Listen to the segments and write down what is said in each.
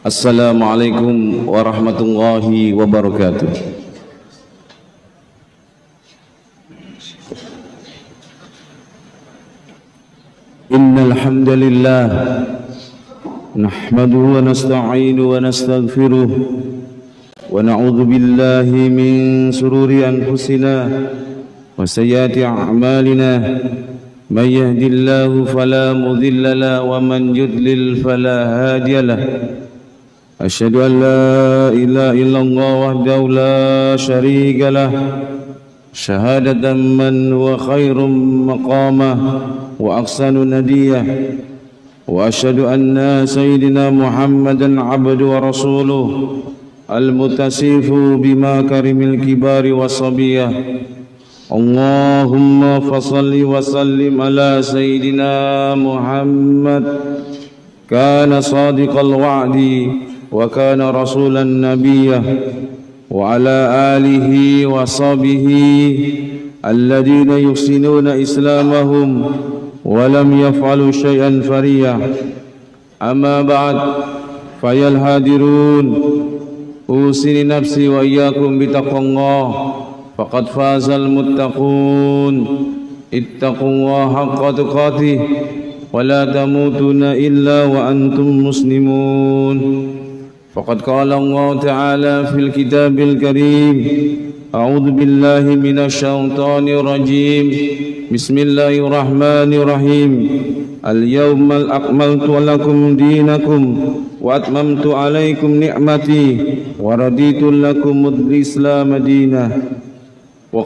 Assalamualaikum warahmatullahi wabarakatuh. Innal hamdalillah nahmaduhu wa nasta'inuhu wa nastaghfiruh wa na'udzu billahi min shururi anfusina wa sayyiati a'malina. Man yahdihillahu fala mudilla lahu wa man yudlil fala hadiya lahu. Asyhadu an la ilaha illallah wahdahu la syarika lah syahadatan man huwa khairum maqamah wa ahsanu nadiyah wa asyhadu anna sayyidina Muhammadan abdu wa rasuluh al-mutasifu bima karimil kibari wa sabiyah. Allahumma fasalli wa sallim ala sayyidina Muhammad kana sadiqal wa'di wa kana rasulan nabiyyah wa ala alihi wa sahbihi alladhina yuhsinuna islamahum wa lam yaf'alu syai'an fariyah. Amma ba'd, fayal hadirun, usini nafsi wa iyyakum bitaqwallah faqad fazal muttaqun. Ittaqullaha haqqa tuqatih wa la tamutunna illa wa antum muslimun. Faqad qala Allah Ta'ala fil kitabil karim, a'udzu billahi minasy syaithanir rajim. Bismillahirrahmanirrahim. Al-yawma akmaltu lakum dinakum wa atmamtu 'alaikum ni'mati wa raditu lakumul Islam dinan. Wa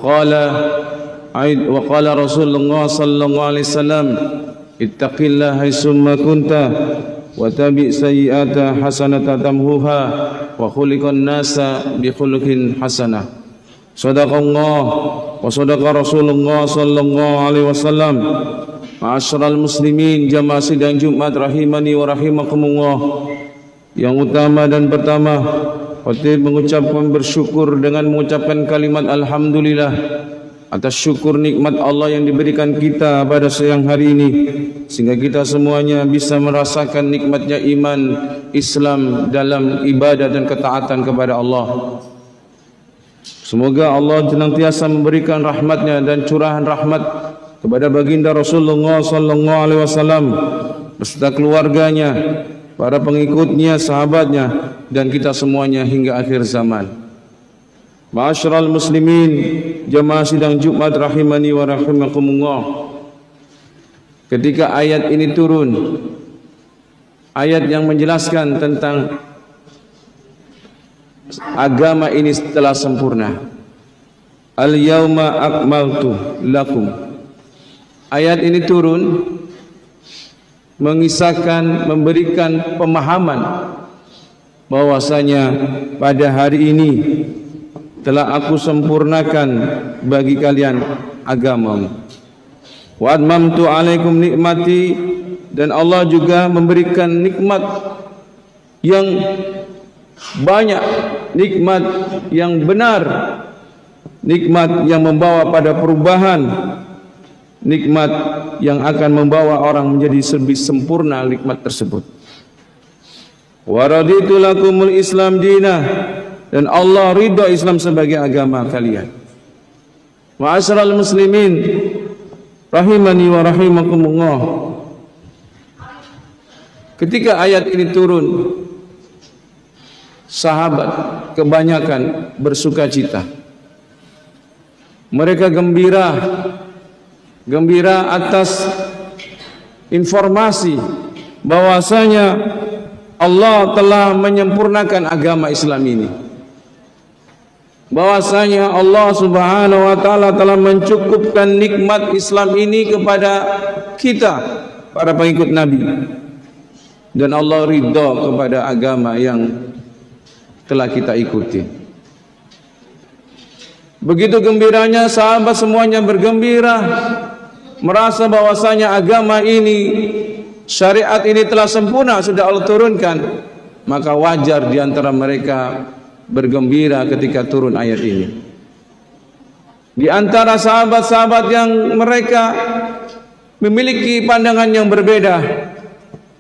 qala Rasulullah sallallahu alaihi wasallam, ittaqillaha haitsumma kunta wa tabi' sayyi'ata hasanata tamhuha wa khuliqan nasa bi khuluqin hasanah. Sadaqallah wa sadaqa Rasulullah sallallahu alaihi wasallam. Ma'asyiral muslimin, jamaah sidang Jumat rahimani wa rahimakumullah. Yang utama dan pertama, khatib mengucapkan bersyukur dengan mengucapkan kalimat alhamdulillah atas syukur nikmat Allah yang diberikan kita pada siang hari ini, sehingga kita semuanya bisa merasakan nikmatnya iman Islam dalam ibadah dan ketaatan kepada Allah. Semoga Allah senantiasa memberikan rahmatnya dan curahan rahmat kepada baginda Rasulullah sallallahu alaihi wasallam beserta keluarganya, para pengikutnya, sahabatnya, dan kita semuanya hingga akhir zaman. Ma'asyiral muslimin, jamaah sidang Jumat rahimani wa rahimakumullah. Ketika ayat ini turun, ayat yang menjelaskan tentang agama ini telah sempurna. Al-yawma akmaltu lakum. Ayat ini turun mengisahkan, memberikan pemahaman bahwasanya pada hari ini telah aku sempurnakan bagi kalian agamamu. Wa atmamtu 'alaikum nikmati, dan Allah juga memberikan nikmat yang banyak, nikmat yang benar, nikmat yang membawa pada perubahan, nikmat yang akan membawa orang menjadi lebih sempurna nikmat tersebut. Wa raditu lakumul Islam dinah, dan Allah ridha Islam sebagai agama kalian. Ma'asyiral muslimin rahimani wa rahimakumullah. Ketika ayat ini turun, sahabat kebanyakan bersukacita. Mereka gembira atas informasi bahwasanya Allah telah menyempurnakan agama Islam ini. Bahwasanya Allah Subhanahu wa taala telah mencukupkan nikmat Islam ini kepada kita, para pengikut Nabi. Dan Allah ridha kepada agama yang telah kita ikuti. Begitu gembiranya sahabat semuanya bergembira, merasa bahwasanya agama ini, syariat ini telah sempurna, sudah Allah turunkan. Maka wajar di antara mereka bergembira ketika turun ayat ini. Di antara sahabat-sahabat yang mereka memiliki pandangan yang berbeda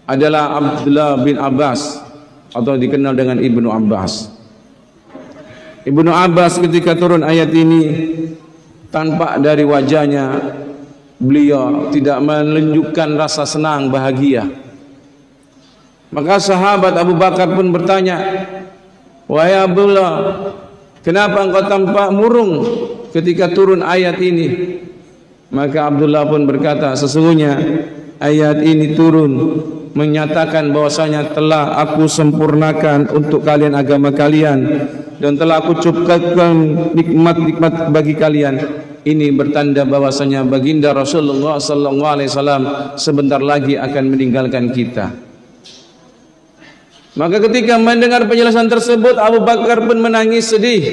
adalah Abdullah bin Abbas atau dikenal dengan Ibnu Abbas. Ibnu Abbas ketika turun ayat ini, tanpa dari wajahnya beliau tidak menunjukkan rasa senang bahagia. Maka sahabat Abu Bakar pun bertanya, "Wahai Abdullah, kenapa engkau tampak murung ketika turun ayat ini?" Maka Abdullah pun berkata, "Sesungguhnya ayat ini turun menyatakan bahwasanya telah aku sempurnakan untuk kalian agama kalian dan telah aku cukupkan nikmat-nikmat bagi kalian. Ini bertanda bahwasanya baginda Rasulullah sallallahu alaihi wasallam sebentar lagi akan meninggalkan kita." Maka ketika mendengar penjelasan tersebut, Abu Bakar pun menangis sedih,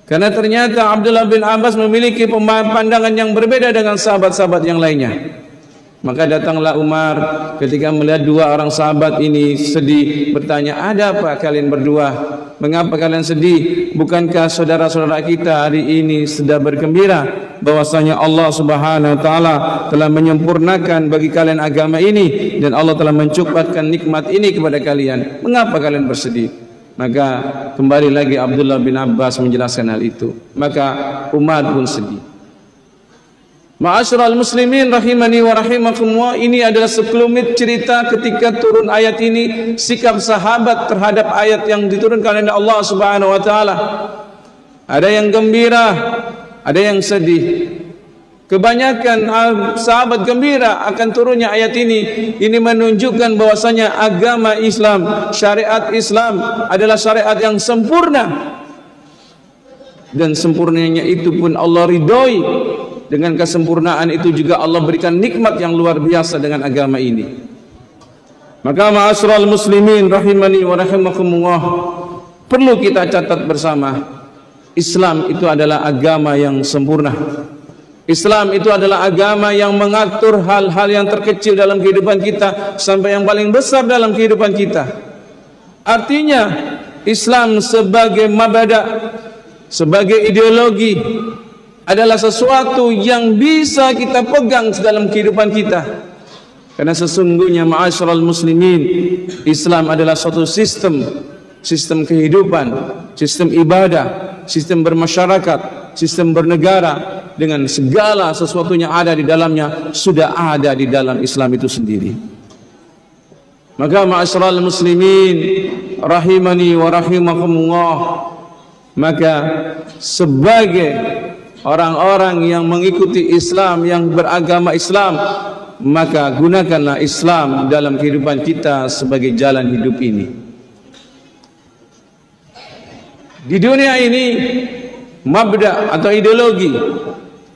karena ternyata Abdullah bin Abbas memiliki pandangan yang berbeda dengan sahabat-sahabat yang lainnya. Maka datanglah Umar ketika melihat dua orang sahabat ini sedih, bertanya, "Ada apa kalian berdua? Mengapa kalian sedih? Bukankah saudara-saudara kita hari ini sedang bergembira bahwasanya Allah Subhanahu wa taala telah menyempurnakan bagi kalian agama ini dan Allah telah mencukupkan nikmat ini kepada kalian. Mengapa kalian bersedih?" Maka kembali lagi Abdullah bin Abbas menjelaskan hal itu. Maka Umar pun sedih. Ma'asyiral muslimin rahimani wa rahimakumullah, ini adalah sekelumit cerita ketika turun ayat ini, sikap sahabat terhadap ayat yang diturunkan oleh Allah Subhanahu wa taala. Ada yang gembira, ada yang sedih. Kebanyakan sahabat gembira akan turunnya ayat ini. Ini menunjukkan bahwasanya agama Islam, syariat Islam adalah syariat yang sempurna, dan sempurnanya itu pun Allah ridhoi. Dengan kesempurnaan itu juga Allah berikan nikmat yang luar biasa dengan agama ini. Maka ma'asyiral muslimin rahimani wa rahimakumullah, perlu kita catat bersama, Islam itu adalah agama yang sempurna. Islam itu adalah agama yang mengatur hal-hal yang terkecil dalam kehidupan kita sampai yang paling besar dalam kehidupan kita. Artinya Islam sebagai mabada, sebagai ideologi, adalah sesuatu yang bisa kita pegang dalam kehidupan kita. Karena sesungguhnya ma'asyiral muslimin, Islam adalah suatu sistem kehidupan, sistem ibadah, sistem bermasyarakat, sistem bernegara, dengan segala sesuatunya ada di dalamnya, sudah ada di dalam Islam itu sendiri. Maka ma'asyiral muslimin rahimani wa rahimakumullah, maka sebagai orang-orang yang mengikuti Islam, yang beragama Islam, maka gunakanlah Islam dalam kehidupan kita sebagai jalan hidup ini. Di dunia ini, mabda atau ideologi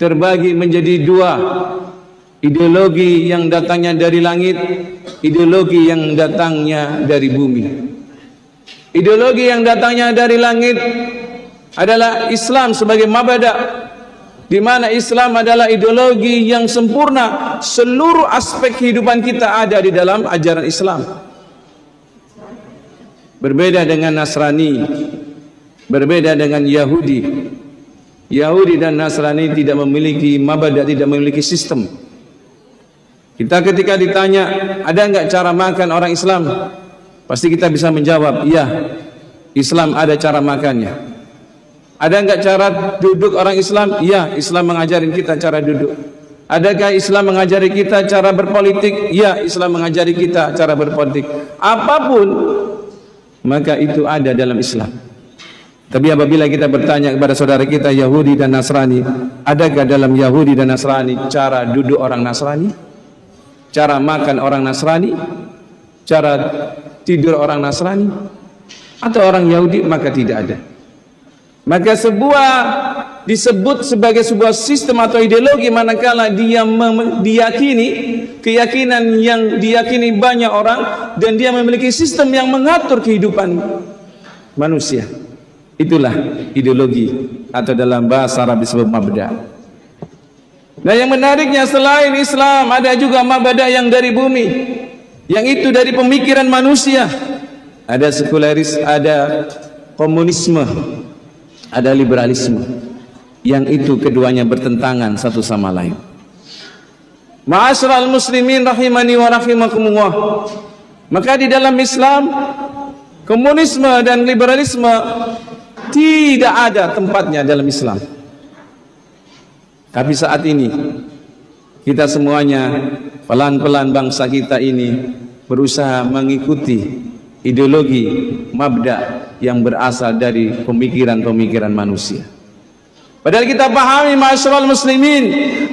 terbagi menjadi dua. Ideologi yang datangnya dari langit, ideologi yang datangnya dari bumi. Ideologi yang datangnya dari langit adalah Islam sebagai mabda, di mana Islam adalah ideologi yang sempurna. Seluruh aspek kehidupan kita ada di dalam ajaran Islam. Berbeda dengan Nasrani, berbeda dengan Yahudi. Yahudi dan Nasrani tidak memiliki mabda, tidak memiliki sistem. Kita ketika ditanya, ada enggak cara makan orang Islam? Pasti kita bisa menjawab, iya, Islam ada cara makannya. Ada enggak cara duduk orang Islam? Ya, Islam mengajarin kita cara duduk. Adakah Islam mengajari kita cara berpolitik? Ya, Islam mengajari kita cara berpolitik. Apapun, maka itu ada dalam Islam. Tapi apabila kita bertanya kepada saudara kita Yahudi dan Nasrani, adakah dalam Yahudi dan Nasrani cara duduk orang Nasrani? Cara makan orang Nasrani? Cara tidur orang Nasrani? Atau orang Yahudi? Maka tidak ada. Maka disebut sebagai sebuah sistem atau ideologi manakala dia diyakini keyakinan yang diyakini banyak orang, dan dia memiliki sistem yang mengatur kehidupan manusia. Itulah ideologi, atau dalam bahasa Arab disebut mabda. Nah, yang menariknya, selain Islam ada juga mabda yang dari bumi, yang itu dari pemikiran manusia. Ada sekularis, ada komunisme, ada liberalisme, yang itu keduanya bertentangan satu sama lain. Ma'asyiral muslimin rahimani wa rahimakumullah, maka di dalam Islam Komunisme dan liberalisme tidak ada tempatnya dalam Islam. Tapi saat ini kita semuanya, pelan-pelan bangsa kita ini berusaha mengikuti ideologi mabda yang berasal dari pemikiran-pemikiran manusia. Padahal kita pahami ma'asyiral muslimin,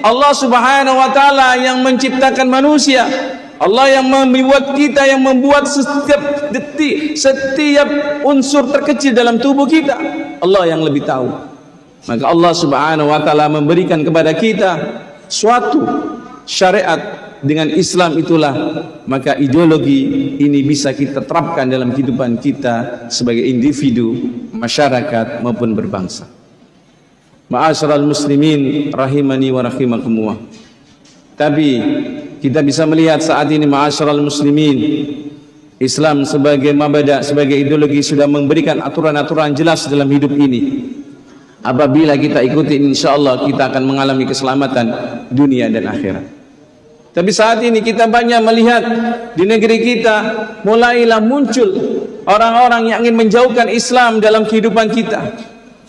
Allah Subhanahu wa taala yang menciptakan manusia, Allah yang membuat kita, yang membuat setiap detik, setiap unsur terkecil dalam tubuh kita, Allah yang lebih tahu. Maka Allah Subhanahu wa taala memberikan kepada kita suatu syariat. Dengan Islam itulah maka ideologi ini bisa kita terapkan dalam kehidupan kita sebagai individu, masyarakat maupun berbangsa. Ma'asyiral muslimin rahimani wa rahimakumullah. Tapi kita bisa melihat saat ini ma'asyiral muslimin, Islam sebagai mabada, sebagai ideologi sudah memberikan aturan-aturan jelas dalam hidup ini. Apabila kita ikuti, insyaallah kita akan mengalami keselamatan dunia dan akhirat. Tapi saat ini kita banyak melihat di negeri kita mulailah muncul orang-orang yang ingin menjauhkan Islam dalam kehidupan kita,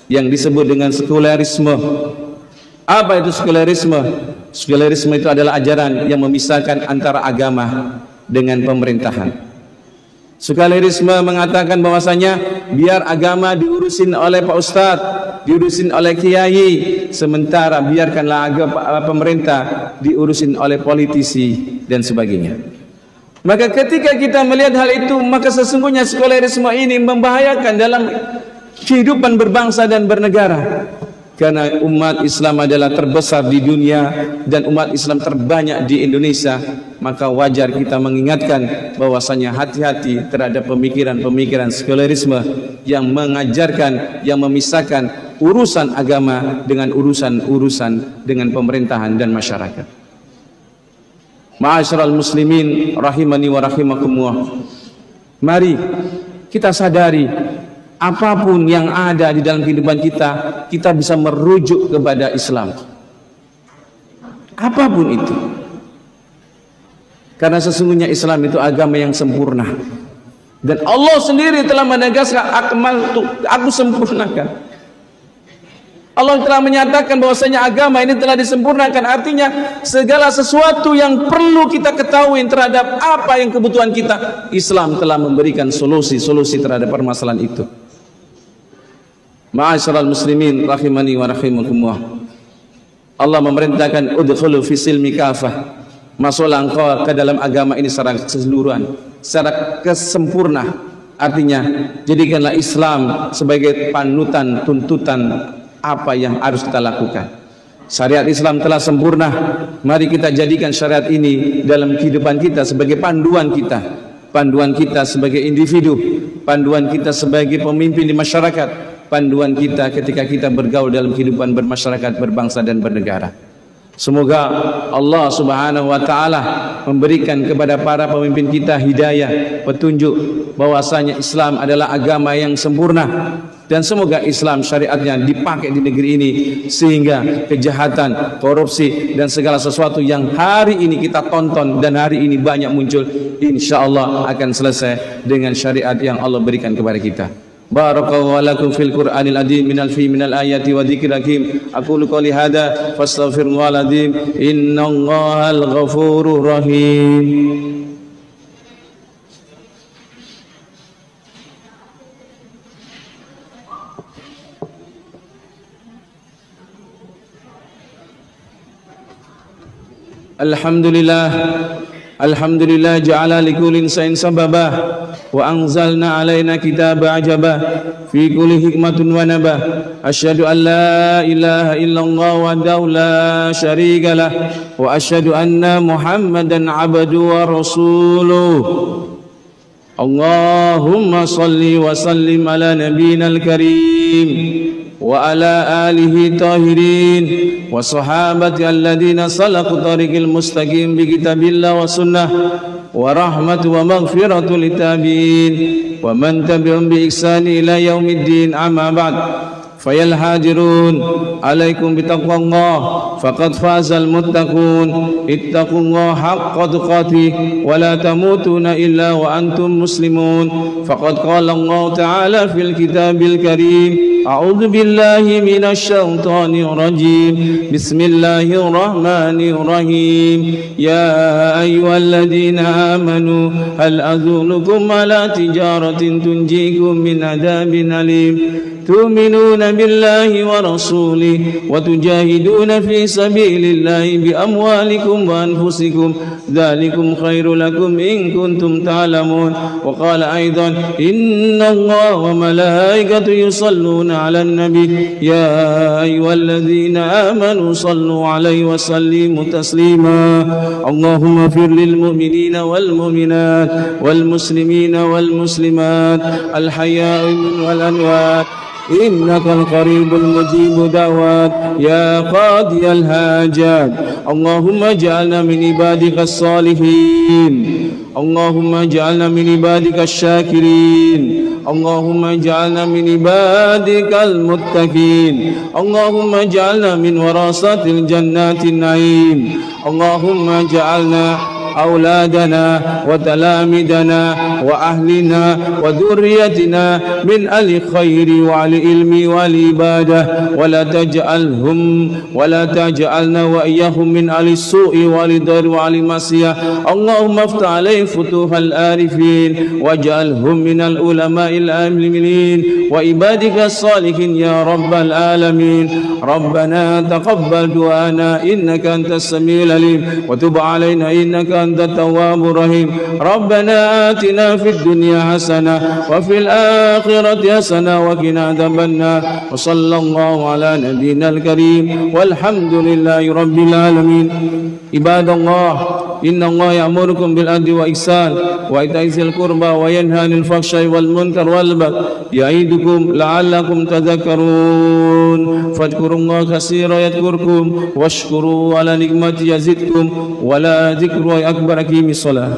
yang disebut dengan sekularisme. Apa itu sekularisme? Sekularisme itu adalah ajaran yang memisahkan antara agama dengan pemerintahan. Sekularisme mengatakan bahwasanya biar agama diurusin oleh Pak Ustadz, diurusin oleh kiai, sementara biarkanlah pemerintah diurusin oleh politisi dan sebagainya. Maka ketika kita melihat hal itu, maka sesungguhnya sekularisme ini membahayakan dalam kehidupan berbangsa dan bernegara. Karena umat Islam adalah terbesar di dunia dan umat Islam terbanyak di Indonesia, maka wajar kita mengingatkan bahwasanya hati-hati terhadap pemikiran-pemikiran sekularisme yang mengajarkan, yang memisahkan urusan agama dengan urusan-urusan dengan pemerintahan dan masyarakat. Ma'asyiral muslimin rahimani wa rahimakumullah. Mari kita sadari, apapun yang ada di dalam kehidupan kita, kita bisa merujuk kepada Islam. Apapun itu. Karena sesungguhnya Islam itu agama yang sempurna. Dan Allah sendiri telah menegaskan, akmaltu, aku sempurnakan. Allah telah menyatakan bahwasanya agama ini telah disempurnakan. Artinya segala sesuatu yang perlu kita ketahui terhadap apa yang kebutuhan kita, Islam telah memberikan solusi-solusi terhadap permasalahan itu. Ma'asyiral muslimin rahimani wa rahimakumullah. Allah memerintahkan udkhulu fi silmi kafah. Masuklah engkau ke dalam agama ini secara keseluruhan, secara kesempurna. Artinya jadikanlah Islam sebagai panutan, tuntutan apa yang harus kita lakukan. Syariat Islam telah sempurna. Mari kita jadikan syariat ini dalam kehidupan kita sebagai panduan kita. Panduan kita sebagai individu, panduan kita sebagai pemimpin di masyarakat, panduan kita ketika kita bergaul dalam kehidupan bermasyarakat, berbangsa dan bernegara. Semoga Allah Subhanahu wa taala memberikan kepada para pemimpin kita hidayah, petunjuk bahwasanya Islam adalah agama yang sempurna, dan semoga Islam syariatnya dipakai di negeri ini sehingga kejahatan, korupsi dan segala sesuatu yang hari ini kita tonton dan hari ini banyak muncul, insyaallah akan selesai dengan syariat yang Allah berikan kepada kita. Barakallahu lakum fil Qur'anil azim minal ayati wa dzikril hakim. Aqulu qouli hadza fastaghfirullahal azim innallahal ghafurur rahim. Alhamdulillah ja'ala likulli insanin sababa wa anzalna alaina kitaba ajaba fi kulli hikmatin wa nabah. Asyhadu an la ilaha illallah wahdahu la syarika lah wa asyhadu anna Muhammadan abduhu wa rasuluh. Allahumma salli wa sallim ala nabiyyinal karim wa ala alihi tahirin wa sahabati alladhina salaku tariqil mustaqim bi kitabillah wa sunnah wa rahmatu wa maghfiratu litabiin wa man tabi'um bi ihsani ila yaumiddin. Amma ba'd. فيا الحاضرون عليكم بتقوى الله فقد فاز المتقون اتقوا الله حق تقاته ولا تموتون إلا وأنتم مسلمون فقد قال الله تعالى في الكتاب الكريم أعوذ بالله من الشيطان الرجيم بسم الله الرحمن الرحيم يا أيها الذين آمنوا هل أدلكم على تجارة تنجيكم من عذاب أليم تؤمنون بالله ورسوله وتجاهدون في سبيل الله بأموالكم وأنفسكم ذلكم خير لكم إن كنتم تعلمون وقال أيضا إن الله وملائكته يصلون على النبي يا أيها الذين آمنوا صلوا عليه وسلموا تسليما اللهم اغفر للمؤمنين والمؤمنات والمسلمين والمسلمات الحياء والأموات إنك القريب المجيب دعوات يا قاضي الحاجات اللهم اجعلنا من عبادك الصالحين اللهم اجعلنا من عبادك الشاكرين اللهم اجعلنا من عبادك المتقين اللهم اجعلنا من ورثة الجنات النعيم اللهم اجعلنا أولادنا وتلامذنا وأهلنا وذريتنا من أهل الخير وعلى العلم والعبادة ولا تجعلنا وإياهم من أهل السوء والضر والمعصية اللهم افتح عليهم فتوح العارفين واجعلهم من العلماء العاملين وعبادك الصالحين يا رب العالمين ربنا تقبل دعانا إنك أنت السميع العليم وتب علينا إنك أنت التواب الرحيم ربنا آتنا في الدنيا حسنة وفي الآخرة حسنة وقنا عذاب النار وصلى الله على نبينا الكريم والحمد لله رب العالمين عباد الله إن الله يأمركم بالعدل والإحسان وإيتاء ذي القربى وينهى عن الفحشاء والمنكر والبغي يعظكم لعلكم تذكرون فاذكروا الله كثيرا يذكركم واشكروا على نعمته يزدكم ولا ذكر أكبر. أقيموا الصلاة.